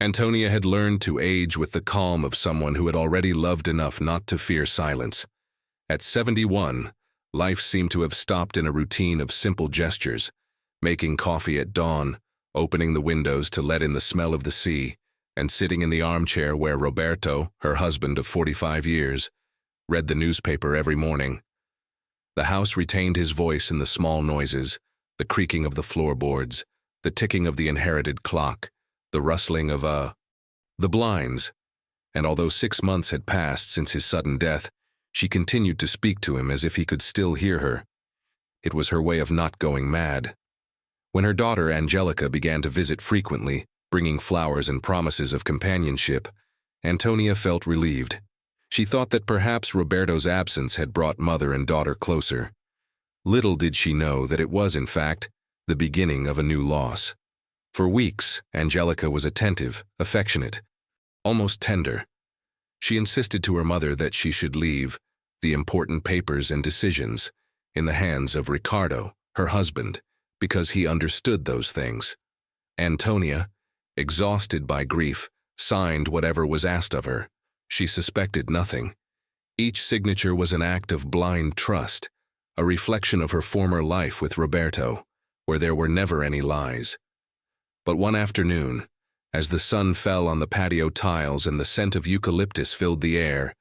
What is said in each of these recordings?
Antonia had learned to age with the calm of someone who had already loved enough not to fear silence. At 71, life seemed to have stopped in a routine of simple gestures, making coffee at dawn, opening the windows to let in the smell of the sea, and sitting in the armchair where Roberto, her husband of 45 years, read the newspaper every morning. The house retained his voice in the small noises, the creaking of the floorboards, the ticking of the inherited clock, the rustling of the blinds. And although 6 months had passed since his sudden death, she continued to speak to him as if he could still hear her. It was her way of not going mad. When her daughter Angelica began to visit frequently, bringing flowers and promises of companionship, Antonia felt relieved. She thought that perhaps Roberto's absence had brought mother and daughter closer. Little did she know that it was, in fact, the beginning of a new loss. For weeks, Angelica was attentive, affectionate, almost tender. She insisted to her mother that she should leave the important papers and decisions in the hands of Ricardo, her husband, because he understood those things. Antonia, exhausted by grief, signed whatever was asked of her. She suspected nothing. Each signature was an act of blind trust, a reflection of her former life with Roberto, where there were never any lies. But one afternoon, as the sun fell on the patio tiles and the scent of eucalyptus filled the air,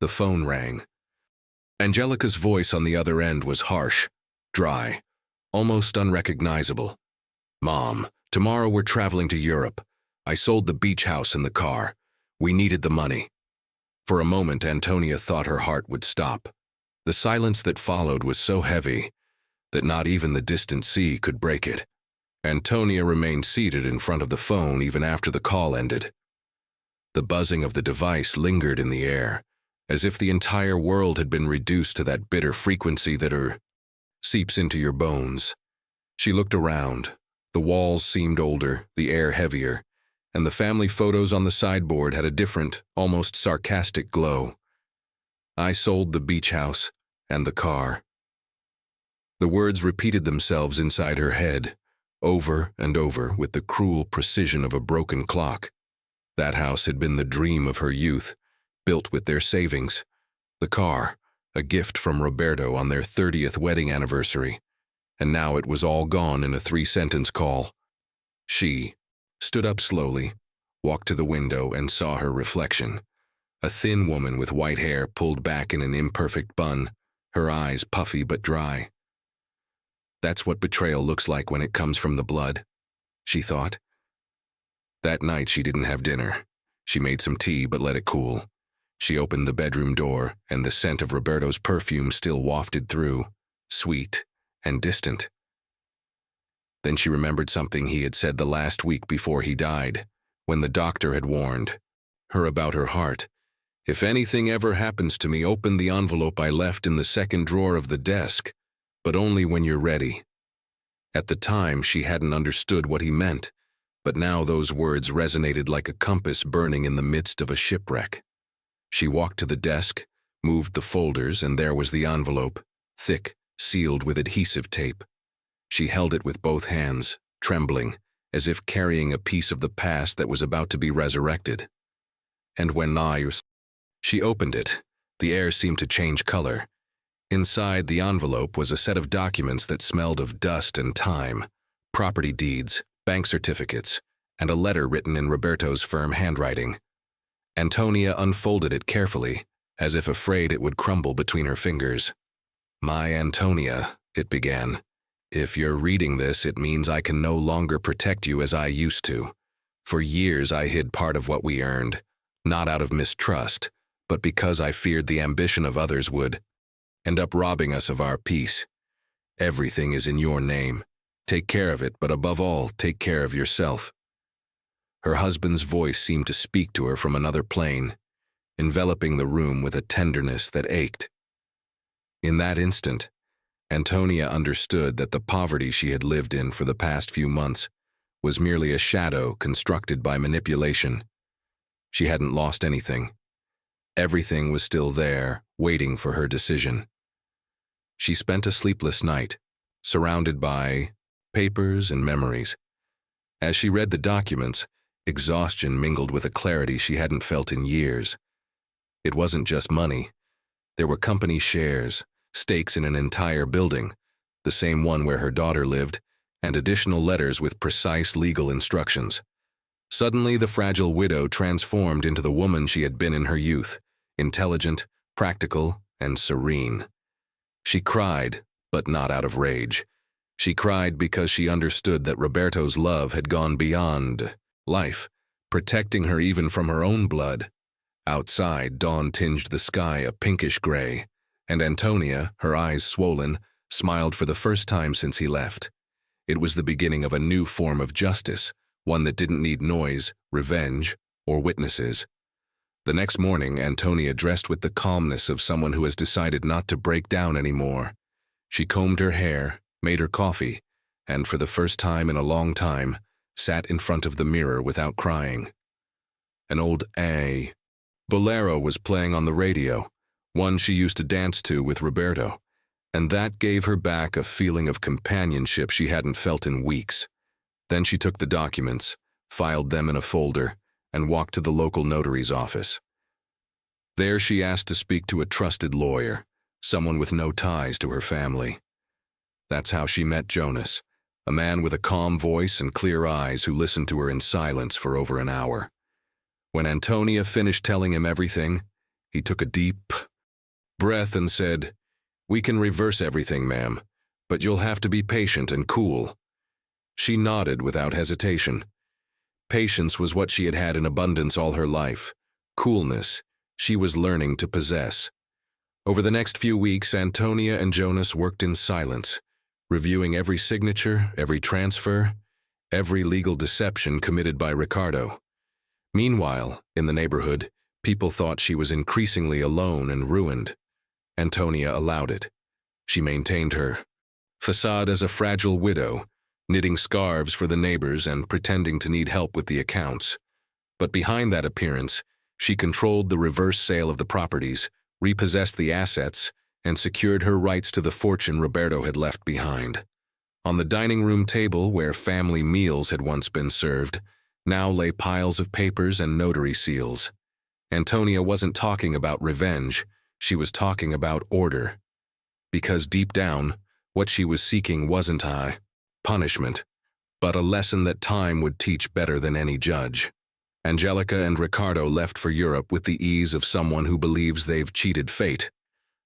the phone rang. Angelica's voice on the other end was harsh, dry, almost unrecognizable. "Mom, tomorrow we're traveling to Europe. I sold the beach house and the car. We needed the money." For a moment, Antonia thought her heart would stop. The silence that followed was so heavy that not even the distant sea could break it. Antonia remained seated in front of the phone even after the call ended. The buzzing of the device lingered in the air, as if the entire world had been reduced to that bitter frequency that seeps into your bones. She looked around. The walls seemed older, the air heavier, and the family photos on the sideboard had a different, almost sarcastic glow. "I sold the beach house and the car." The words repeated themselves inside her head, over and over with the cruel precision of a broken clock. That house had been the dream of her youth, built with their savings. The car, a gift from Roberto on their 30th wedding anniversary, and now it was all gone in a 3-sentence call. She stood up slowly, walked to the window, and saw her reflection. A thin woman with white hair pulled back in an imperfect bun, her eyes puffy but dry. That's what betrayal looks like when it comes from the blood, she thought. That night she didn't have dinner. She made some tea but let it cool. She opened the bedroom door, and the scent of Roberto's perfume still wafted through, sweet and distant. Then she remembered something he had said the last week before he died, when the doctor had warned her about her heart. "If anything ever happens to me, open the envelope I left in the second drawer of the desk, but only when you're ready." At the time, she hadn't understood what he meant, but now those words resonated like a compass burning in the midst of a shipwreck. She walked to the desk, moved the folders, and there was the envelope, thick, sealed with adhesive tape. She held it with both hands, trembling, as if carrying a piece of the past that was about to be resurrected. And when she opened it, the air seemed to change color. Inside the envelope was a set of documents that smelled of dust and time, property deeds, bank certificates, and a letter written in Roberto's firm handwriting. Antonia unfolded it carefully, as if afraid it would crumble between her fingers. "My Antonia," it began, "if you're reading this, it means I can no longer protect you as I used to. For years I hid part of what we earned, not out of mistrust, but because I feared the ambition of others would end up robbing us of our peace. Everything is in your name. Take care of it, but above all, take care of yourself." Her husband's voice seemed to speak to her from another plane, enveloping the room with a tenderness that ached. In that instant, Antonia understood that the poverty she had lived in for the past few months was merely a shadow constructed by manipulation. She hadn't lost anything. Everything was still there, waiting for her decision. She spent a sleepless night, surrounded by papers and memories. As she read the documents, exhaustion mingled with a clarity she hadn't felt in years. It wasn't just money. There were company shares, stakes in an entire building, the same one where her daughter lived, and additional letters with precise legal instructions. Suddenly, the fragile widow transformed into the woman she had been in her youth, intelligent, practical, and serene. She cried, but not out of rage. She cried because she understood that Roberto's love had gone beyond life, protecting her even from her own blood. Outside, dawn tinged the sky a pinkish gray, and Antonia, her eyes swollen, smiled for the first time since he left. It was the beginning of a new form of justice, one that didn't need noise, revenge, or witnesses. The next morning, Antonia dressed with the calmness of someone who has decided not to break down anymore. She combed her hair, made her coffee, and for the first time in a long time, sat in front of the mirror without crying. An old bolero was playing on the radio, one she used to dance to with Roberto, and that gave her back a feeling of companionship she hadn't felt in weeks. Then she took the documents, filed them in a folder, and walked to the local notary's office. There she asked to speak to a trusted lawyer, someone with no ties to her family. That's how she met Jonas, a man with a calm voice and clear eyes who listened to her in silence for over an hour. When Antonia finished telling him everything, he took a deep breath and said, "We can reverse everything, ma'am, but you'll have to be patient and cool." She nodded without hesitation. Patience was what she had had in abundance all her life. Coolness, she was learning to possess. Over the next few weeks, Antonia and Jonas worked in silence, reviewing every signature, every transfer, every legal deception committed by Ricardo. Meanwhile, in the neighborhood, people thought she was increasingly alone and ruined. Antonia allowed it. She maintained her facade as a fragile widow, knitting scarves for the neighbors and pretending to need help with the accounts. But behind that appearance, she controlled the reverse sale of the properties, repossessed the assets, and secured her rights to the fortune Roberto had left behind. On the dining room table where family meals had once been served, now lay piles of papers and notary seals. Antonia wasn't talking about revenge, she was talking about order. Because deep down, what she was seeking wasn't punishment, but a lesson that time would teach better than any judge. Angelica and Ricardo left for Europe with the ease of someone who believes they've cheated fate.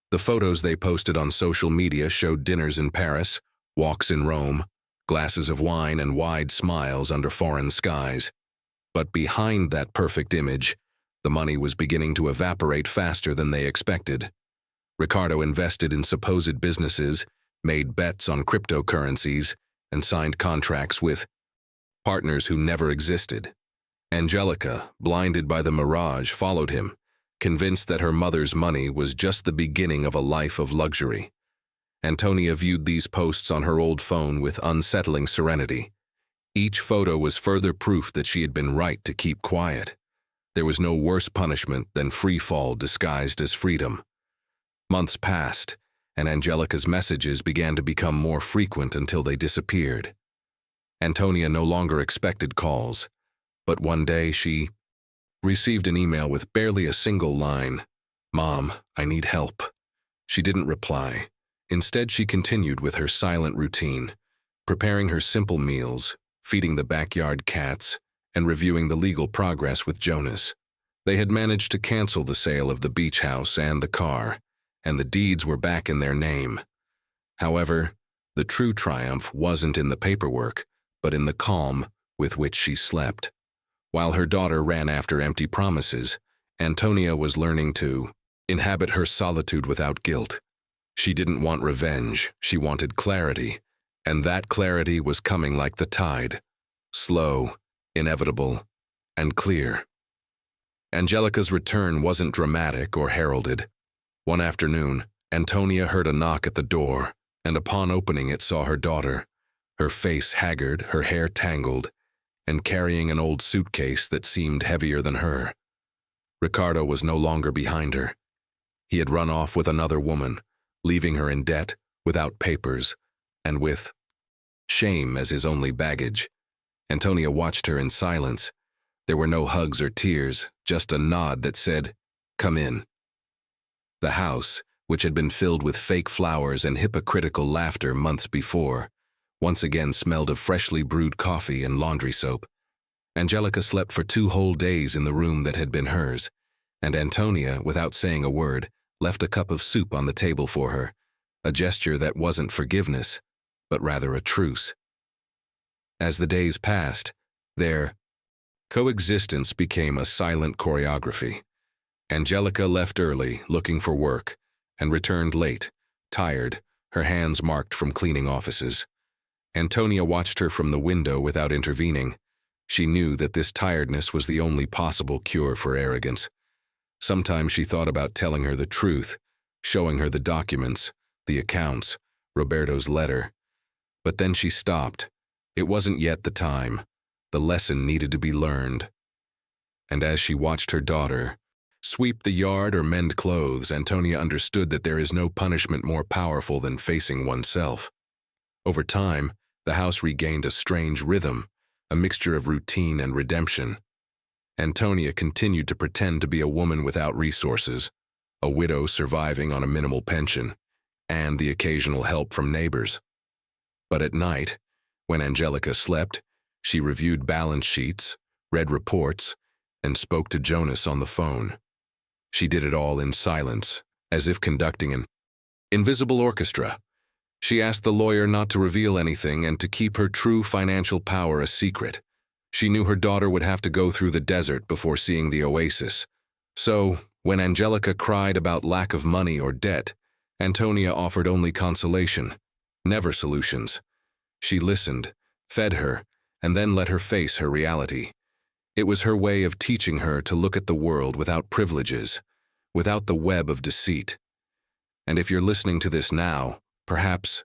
The photos they posted on social media showed dinners in Paris, walks in Rome, glasses of wine and wide smiles under foreign skies. But behind that perfect image, the money was beginning to evaporate faster than they expected. Ricardo invested in supposed businesses, made bets on cryptocurrencies, and signed contracts with partners who never existed. Angelica, blinded by the mirage, followed him, convinced that her mother's money was just the beginning of a life of luxury. Antonia viewed these posts on her old phone with unsettling serenity. Each photo was further proof that she had been right to keep quiet. There was no worse punishment than free fall disguised as freedom. Months passed, and Angelica's messages began to become more frequent until they disappeared. Antonia no longer expected calls, but one day she received an email with barely a single line, "Mom, I need help." She didn't reply. Instead, she continued with her silent routine, preparing her simple meals, feeding the backyard cats, and reviewing the legal progress with Jonas. They had managed to cancel the sale of the beach house and the car, and the deeds were back in their name. However, the true triumph wasn't in the paperwork, but in the calm with which she slept. While her daughter ran after empty promises, Antonia was learning to inhabit her solitude without guilt. She didn't want revenge, she wanted clarity, and that clarity was coming like the tide, slow, inevitable, and clear. Angelica's return wasn't dramatic or heralded. One afternoon, Antonia heard a knock at the door, and upon opening it saw her daughter, her face haggard, her hair tangled, and carrying an old suitcase that seemed heavier than her. Ricardo was no longer behind her. He had run off with another woman, leaving her in debt, without papers, and with shame as his only baggage. Antonia watched her in silence, There were no hugs or tears, just a nod that said, "Come in." The house, which had been filled with fake flowers and hypocritical laughter months before, once again smelled of freshly brewed coffee and laundry soap. Angelica slept for 2 whole days in the room that had been hers, and Antonia, without saying a word, left a cup of soup on the table for her, a gesture that wasn't forgiveness, but rather a truce. As the days passed, their coexistence became a silent choreography. Angelica left early, looking for work, and returned late, tired, her hands marked from cleaning offices. Antonia watched her from the window without intervening. She knew that this tiredness was the only possible cure for arrogance. Sometimes she thought about telling her the truth, showing her the documents, the accounts, Roberto's letter. But then she stopped. It wasn't yet the time. The lesson needed to be learned. And as she watched her daughter sweep the yard or mend clothes, Antonia understood that there is no punishment more powerful than facing oneself. Over time, the house regained a strange rhythm, a mixture of routine and redemption. Antonia continued to pretend to be a woman without resources, a widow surviving on a minimal pension, and the occasional help from neighbors. But at night, when Angelica slept, she reviewed balance sheets, read reports, and spoke to Jonas on the phone. She did it all in silence, as if conducting an invisible orchestra. She asked the lawyer not to reveal anything and to keep her true financial power a secret. She knew her daughter would have to go through the desert before seeing the oasis. So, when Angelica cried about lack of money or debt, Antonia offered only consolation, never solutions. She listened, fed her, and then let her face her reality. It was her way of teaching her to look at the world without privileges, without the web of deceit. And if you're listening to this now, perhaps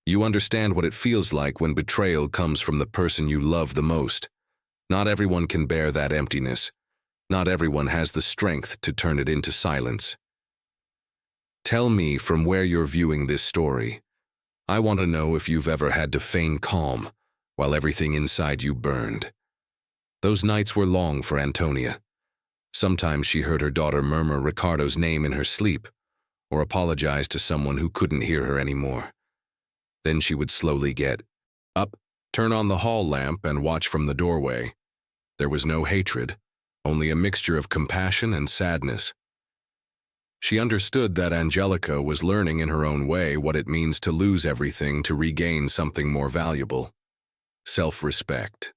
you understand what it feels like when betrayal comes from the person you love the most. Not everyone can bear that emptiness. Not everyone has the strength to turn it into silence. Tell me from where you're viewing this story. I want to know if you've ever had to feign calm while everything inside you burned. Those nights were long for Antonia. Sometimes she heard her daughter murmur Ricardo's name in her sleep, or apologize to someone who couldn't hear her anymore. Then she would slowly get up, turn on the hall lamp, and watch from the doorway. There was no hatred, only a mixture of compassion and sadness. She understood that Angelica was learning in her own way what it means to lose everything to regain something more valuable: self-respect.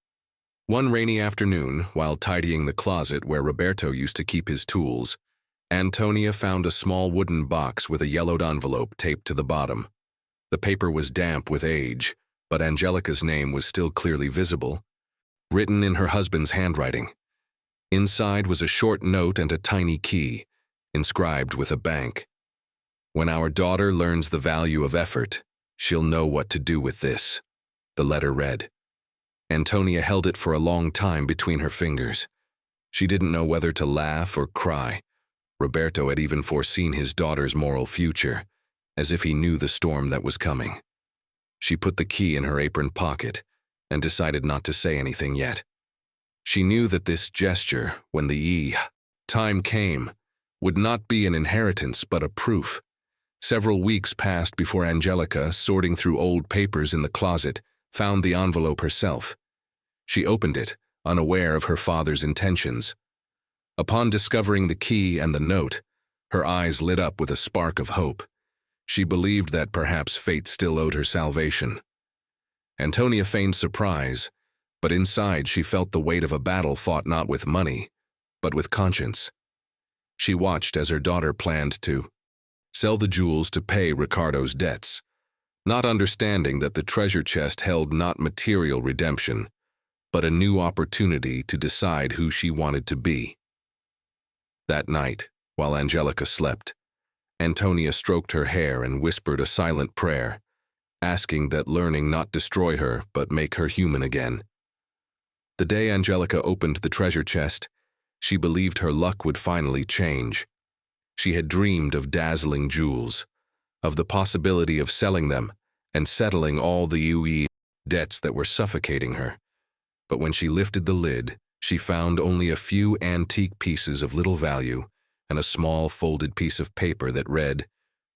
One rainy afternoon, while tidying the closet where Roberto used to keep his tools, Antonia found a small wooden box with a yellowed envelope taped to the bottom. The paper was damp with age, but Angelica's name was still clearly visible, written in her husband's handwriting. Inside was a short note and a tiny key, inscribed with a bank. "When our daughter learns the value of effort, she'll know what to do with this," the letter read. Antonia held it for a long time between her fingers. She didn't know whether to laugh or cry. Roberto had even foreseen his daughter's moral future, as if he knew the storm that was coming. She put the key in her apron pocket and decided not to say anything yet. She knew that this gesture, when the time came, would not be an inheritance but a proof. Several weeks passed before Angelica, sorting through old papers in the closet, found the envelope herself. She opened it, unaware of her father's intentions. Upon discovering the key and the note, her eyes lit up with a spark of hope. She believed that perhaps fate still owed her salvation. Antonia feigned surprise, but inside she felt the weight of a battle fought not with money, but with conscience. She watched as her daughter planned to sell the jewels to pay Ricardo's debts, not understanding that the treasure chest held not material redemption, but a new opportunity to decide who she wanted to be. That night, while Angelica slept, Antonia stroked her hair and whispered a silent prayer, asking that learning not destroy her but make her human again. The day Angelica opened the treasure chest, she believed her luck would finally change. She had dreamed of dazzling jewels, of the possibility of selling them and settling all the debts that were suffocating her. But when she lifted the lid, She found only a few antique pieces of little value and a small folded piece of paper that read,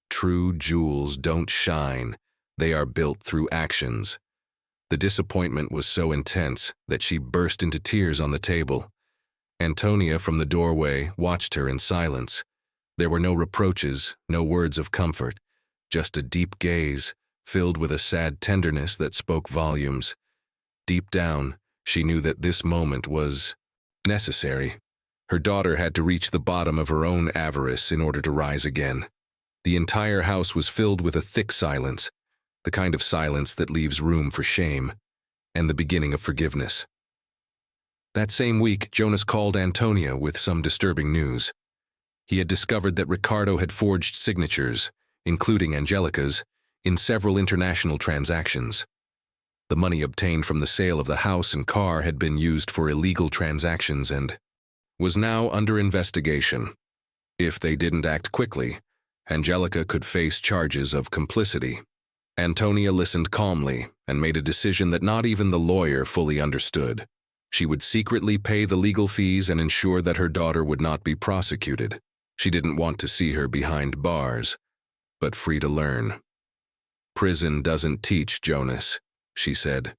"True jewels don't shine, they are built through actions." The disappointment was so intense that she burst into tears on the table. Antonia from the doorway watched her in silence. There were no reproaches, no words of comfort, just a deep gaze, filled with a sad tenderness that spoke volumes. Deep down, she knew that this moment was necessary. Her daughter had to reach the bottom of her own avarice in order to rise again. The entire house was filled with a thick silence, the kind of silence that leaves room for shame, and the beginning of forgiveness. That same week, Jonas called Antonia with some disturbing news. He had discovered that Ricardo had forged signatures, including Angelica's, in several international transactions. The money obtained from the sale of the house and car had been used for illegal transactions and was now under investigation. If they didn't act quickly, Angelica could face charges of complicity. Antonia listened calmly and made a decision that not even the lawyer fully understood. She would secretly pay the legal fees and ensure that her daughter would not be prosecuted. She didn't want to see her behind bars, but free to learn. "Prison doesn't teach, Jonas," she said.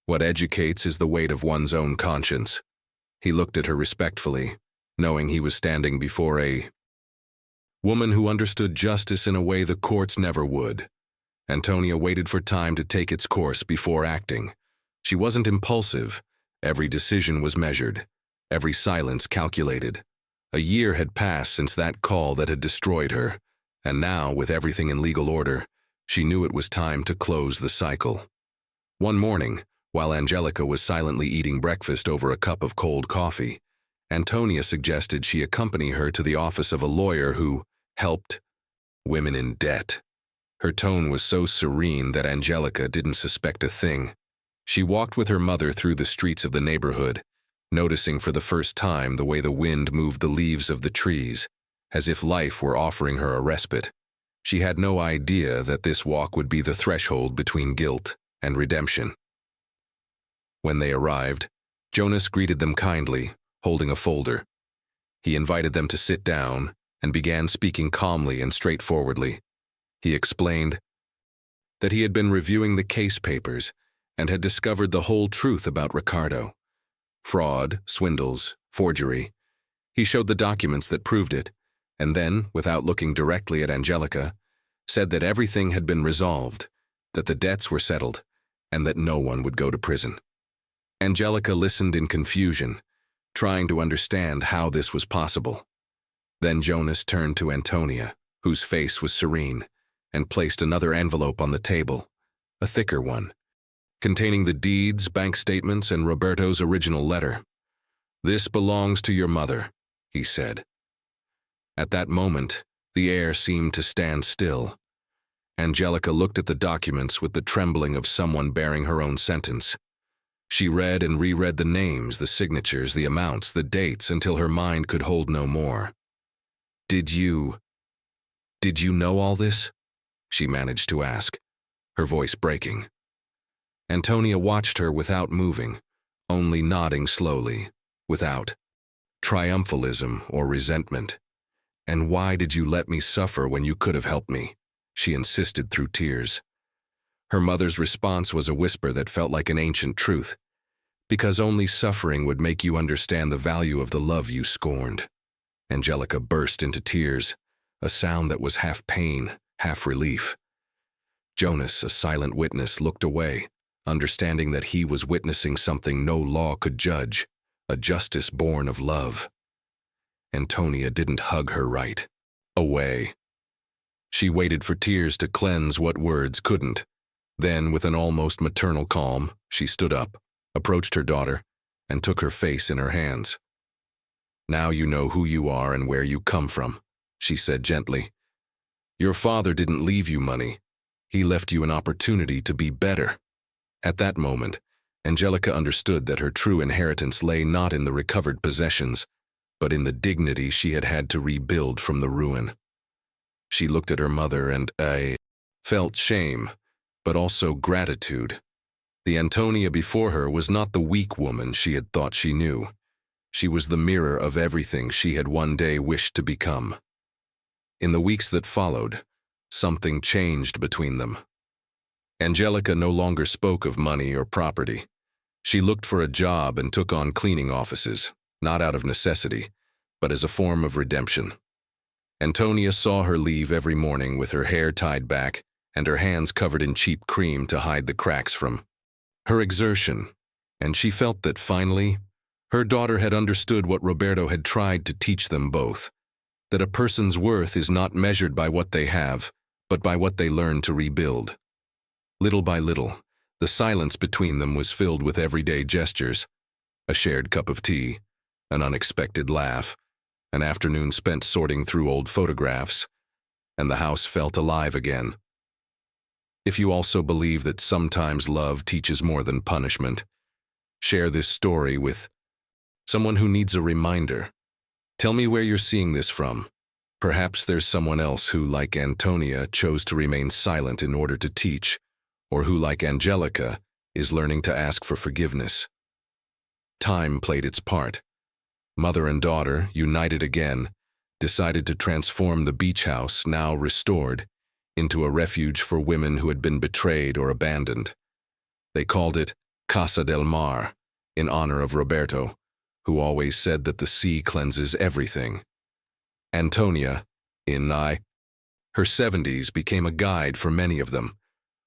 "What educates is the weight of one's own conscience." He looked at her respectfully, knowing he was standing before a woman who understood justice in a way the courts never would. Antonia waited for time to take its course before acting. She wasn't impulsive. Every decision was measured, every silence calculated. A year had passed since that call that had destroyed her, and now, with everything in legal order, she knew it was time to close the cycle. One morning, while Angelica was silently eating breakfast over a cup of cold coffee, Antonia suggested she accompany her to the office of a lawyer who helped women in debt. Her tone was so serene that Angelica didn't suspect a thing. She walked with her mother through the streets of the neighborhood, noticing for the first time the way the wind moved the leaves of the trees, as if life were offering her a respite. She had no idea that this walk would be the threshold between guilt and redemption. When they arrived, Jonas greeted them kindly, holding a folder. He invited them to sit down and began speaking calmly and straightforwardly. He explained that he had been reviewing the case papers and had discovered the whole truth about Ricardo. Fraud, swindles, forgery. He showed the documents that proved it, and then, without looking directly at Angelica, said that everything had been resolved, that the debts were settled, and that no one would go to prison. Angelica listened in confusion, trying to understand how this was possible. Then Jonas turned to Antonia, whose face was serene, and placed another envelope on the table, a thicker one, containing the deeds, bank statements, and Roberto's original letter. "This belongs to your mother," he said. At that moment, the air seemed to stand still. Angelica looked at the documents with the trembling of someone bearing her own sentence. She read and reread the names, the signatures, the amounts, the dates, until her mind could hold no more. Did you know all this?" she managed to ask, her voice breaking. Antonia watched her without moving, only nodding slowly, without triumphalism or resentment. "And why did you let me suffer when you could have helped me?" she insisted through tears. Her mother's response was a whisper that felt like an ancient truth. "Because only suffering would make you understand the value of the love you scorned." Angelica burst into tears, a sound that was half pain, half relief. Jonas, a silent witness, looked away, understanding that he was witnessing something no law could judge, a justice born of love. Antonia didn't hug her right away. She waited for tears to cleanse what words couldn't. Then, with an almost maternal calm, she stood up, approached her daughter, and took her face in her hands. "Now you know who you are and where you come from," she said gently. "Your father didn't leave you money. He left you an opportunity to be better." At that moment, Angelica understood that her true inheritance lay not in the recovered possessions, but in the dignity she had had to rebuild from the ruin. She looked at her mother and felt shame, but also gratitude. The Antonia before her was not the weak woman she had thought she knew. She was the mirror of everything she had one day wished to become. In the weeks that followed, something changed between them. Angelica no longer spoke of money or property. She looked for a job and took on cleaning offices, not out of necessity, but as a form of redemption. Antonia saw her leave every morning with her hair tied back and her hands covered in cheap cream to hide the cracks from her exertion, and she felt that finally, her daughter had understood what Roberto had tried to teach them both, that a person's worth is not measured by what they have, but by what they learn to rebuild. Little by little, the silence between them was filled with everyday gestures, a shared cup of tea, an unexpected laugh, an afternoon spent sorting through old photographs, and the house felt alive again. If you also believe that sometimes love teaches more than punishment, share this story with someone who needs a reminder. Tell me where you're seeing this from. Perhaps there's someone else who, like Antonia, chose to remain silent in order to teach, or who, like Angelica, is learning to ask for forgiveness. Time played its part. Mother and daughter, united again, decided to transform the beach house, now restored, into a refuge for women who had been betrayed or abandoned. They called it Casa del Mar, in honor of Roberto, who always said that the sea cleanses everything. Antonia, in her 70s, became a guide for many of them,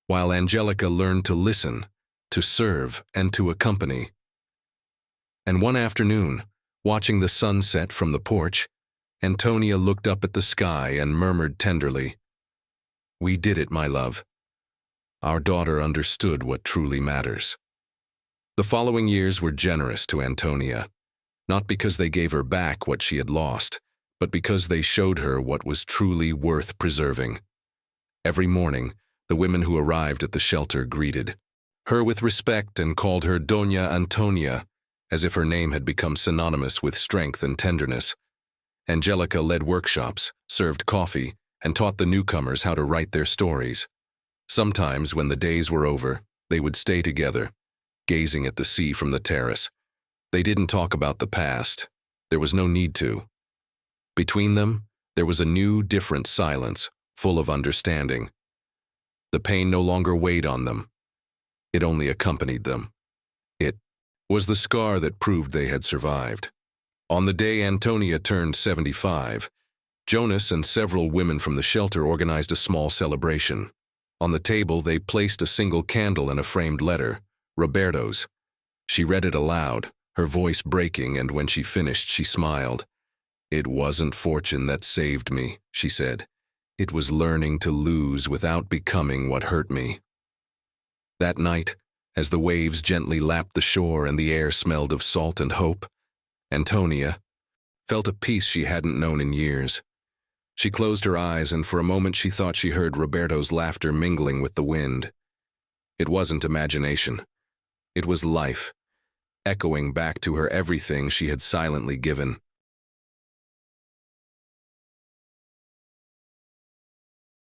while Angelica learned to listen, to serve, and to accompany. And one afternoon, watching the sunset from the porch, Antonia looked up at the sky and murmured tenderly, "We did it, my love." Our daughter understood what truly matters. The following years were generous to Antonia, not because they gave her back what she had lost, but because they showed her what was truly worth preserving. Every morning, the women who arrived at the shelter greeted her with respect and called her Doña Antonia, as if her name had become synonymous with strength and tenderness. Angelica led workshops, served coffee, and taught the newcomers how to write their stories. Sometimes, when the days were over, they would stay together, gazing at the sea from the terrace. They didn't talk about the past. There was no need to. Between them, there was a new, different silence, full of understanding. The pain no longer weighed on them. It only accompanied them. It was the scar that proved they had survived. On the day Antonia turned 75, Jonas and several women from the shelter organized a small celebration. On the table, they placed a single candle and a framed letter, Roberto's. She read it aloud, her voice breaking, and when she finished, she smiled. "It wasn't fortune that saved me," she said. "It was learning to lose without becoming what hurt me." That night, as the waves gently lapped the shore and the air smelled of salt and hope, Antonia felt a peace she hadn't known in years. She closed her eyes, and for a moment she thought she heard Roberto's laughter mingling with the wind. It wasn't imagination. It was life, echoing back to her everything she had silently given.